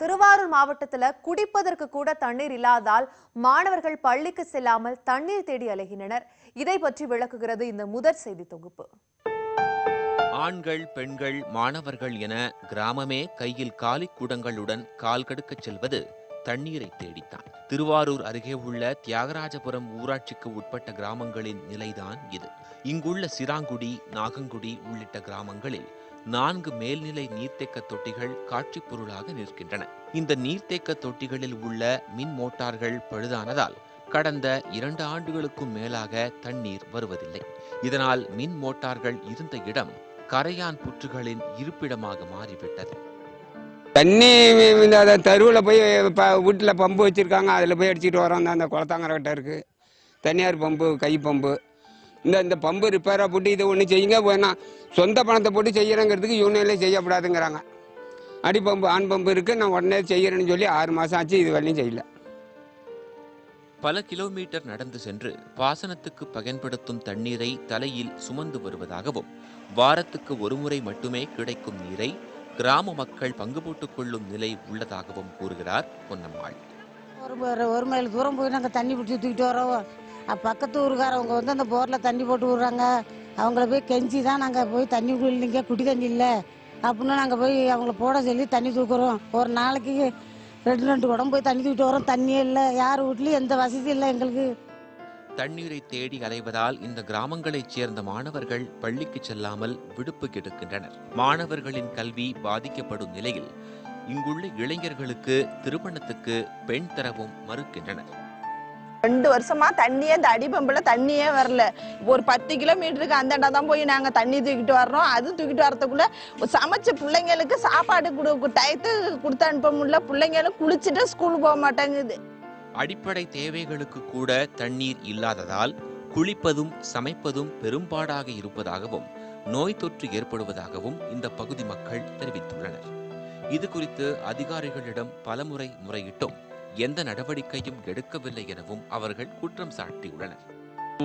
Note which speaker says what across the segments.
Speaker 1: திருவாரூர் மாவட்டத்தில் குடிப்பதற்கு கூட தண்ணீர் இல்லாததால் மாணவர்கள் பள்ளிக்கு செல்லாமல் தண்ணீர் தேடி அலைகின்றனர். இதை பற்றி விளக்குகிறது இந்த முதற் செய்தி தொகுப்பு.
Speaker 2: ஆண்கள், பெண்கள், மாணவர்கள் என கிராமமே கையில் காலி குடங்களுடன் கால் கடுக்கச் செல்வது தண்ணீரை தேடித்தான். திருவாரூர் அருகே உள்ள தியாகராஜபுரம் ஊராட்சிக்கு உட்பட்ட கிராமங்களின் நிலைதான் இது. இங்குள்ள சிராங்குடி, நாகங்குடி உள்ளிட்ட கிராமங்களில் 4 மேல்நிலை நீர்த்தேக்க தொட்டிகள் காட்சி பொருளாக நிற்கின்றன. இந்த நீர்த்தேக்க தொட்டிகளில் உள்ள மின் மோட்டார்கள் பழுதானதால் கடந்த 2 ஆண்டுகளுக்கும் மேலாக தண்ணீர் வருவதில்லை. இதனால் மின் மோட்டார்கள் இருந்த இடம் கரையான் புற்றுகளின் இருப்பிடமாக மாறிவிட்டது.
Speaker 3: தண்ணி தெருவில் போய் வீட்டில் பம்பு வச்சுருக்காங்க, அதில் போய் அடிச்சுட்டு வரோம். அந்த குளத்தாங்கரக்கிட்ட இருக்குது தனியார் பம்பு, கை பம்பு. இந்த பம்பு ரிப்பேராக போட்டு இதை ஒன்று செய்யுங்க, வேணாம் சொந்த பணத்தை போட்டு செய்யறங்கிறதுக்கு யூனியன்லேயே செய்யப்படாதுங்கிறாங்க. அடி பம்பு, ஆண் பம்பு இருக்குது, நான் உடனே செய்யறேன்னு சொல்லி 6 மாதம் ஆச்சு, இது வரலையும் செய்யல.
Speaker 2: பல கிலோமீட்டர் நடந்து சென்று பாசனத்துக்கு பயன்படுத்தும் தண்ணீரை தலையில் சுமந்து வருவதாகவும், வாரத்துக்கு ஒரு முறை மட்டுமே கிடைக்கும் நீரை கிராம மக்கள் பங்கு போட்டுக் கொள்ளும் நிலை உள்ளதாகவும் கூறுகிறார் பொன்னம்மாள்.
Speaker 4: ஒரு மைல் தூரம் போய் நாங்கள் தண்ணி பிடிச்சி தூக்கிட்டு வரோம். பக்கத்து ஊருக்காரவங்க அந்த போரில் தண்ணி போட்டு விடுறாங்க. அவங்கள போய் கெஞ்சி தான் நாங்கள் போய் தண்ணி இல்லைங்க, குடி தண்ணி இல்லை அப்படின்னு நாங்கள் போய் அவங்கள போட சொல்லி தண்ணி தூக்குறோம். ஒரு நாளைக்கு 2 குடம் போய் தண்ணி தூக்கிட்டு வரோம். தண்ணியே இல்லை, யார் வீட்லையும் எந்த வசதி இல்லை எங்களுக்கு.
Speaker 2: தண்ணீரை தேடி அலைவதால் இந்த கிராமங்களைச் சேர்ந்த மாணவர்கள் பள்ளிக்கு செல்லாமல் விடுப்பு எடுக்கின்றனர். மாணவர்களின் கல்வி பாதிக்கப்படும் நிலையில் இங்குள்ள இளைஞர்களுக்கு திருமணத்துக்கு பெண் தரவும் மறுக்கின்றனர்.
Speaker 5: 2 வருஷமா தண்ணியே, இந்த அடிபம்புல தண்ணியே வரல. ஒரு 10 கிலோமீட்டருக்கு அந்தாண்டா தான் போய் நாங்க தண்ணி தூக்கிட்டு வர்றோம். அது தூக்கிட்டு வரதுக்குள்ள சமைச்ச பிள்ளைங்களுக்கு சாப்பாடு டயத்து கொடுத்து அனுப்ப முடியல. பிள்ளைங்களும் குளிச்சுட்டு ஸ்கூல் போக மாட்டேங்குது.
Speaker 2: அடிப்படை தேவைகளுக்கு கூட தண்ணீர் இல்லாததால் குளிப்பதும் சமைப்பதும் பெரும்பாடாக இருப்பதாகவும், நோய் தொற்று ஏற்படுவதாகவும் இந்த பகுதி மக்கள் தெரிவித்துள்ளனர். இது குறித்து அதிகாரிகளிடம் பலமுறை முறையிட்டும் எந்த நடவடிக்கையும் எடுக்கவில்லை எனவும் அவர்கள் குற்றம் சாட்டியுள்ளனர்.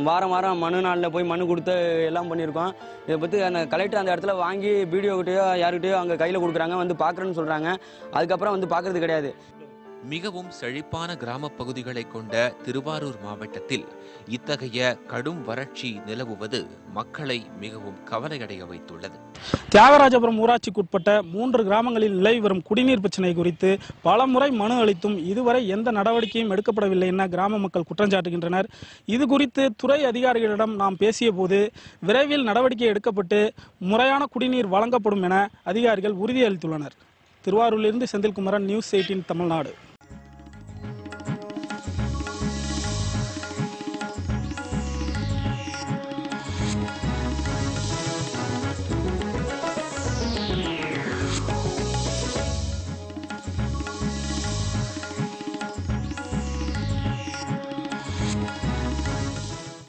Speaker 6: வாரம் மனு நாளில் போய் மனு கொடுத்து எல்லாம் பண்ணியிருக்கோம். இதை பற்றி அந்த கலெக்டர் அந்த இடத்துல வாங்கி வீடியோக்கிட்டேயோ யாருக்கிட்டையோ அங்கே கையில் கொடுக்குறாங்க, வந்து பார்க்குறேன்னு சொல்கிறாங்க. அதுக்கப்புறம் வந்து பார்க்குறது கிடையாது.
Speaker 2: மிகவும் செழிப்பான கிராம பகுதிகளை கொண்ட திருவாரூர் மாவட்டத்தில் இத்தகைய கடும் வறட்சி நிலவுவது மக்களை மிகவும் கவலையடைய வைத்துள்ளது.
Speaker 7: தியாகராஜபுரம் ஊராட்சிக்குட்பட்ட 3 கிராமங்களில் நிலவி வரும் குடிநீர் பிரச்சினை குறித்து பல முறை மனு அளித்தும் இதுவரை எந்த நடவடிக்கையும் எடுக்கப்படவில்லை என கிராம மக்கள் குற்றஞ்சாட்டுகின்றனர். இது குறித்து துறை அதிகாரிகளிடம் நாம் பேசிய போது விரைவில் நடவடிக்கை எடுக்கப்பட்டு முறையான குடிநீர் வழங்கப்படும் என அதிகாரிகள் உறுதியளித்துள்ளனர். திருவாரூரிலிருந்து செந்தில்குமரன், நியூஸ் 18 தமிழ்நாடு.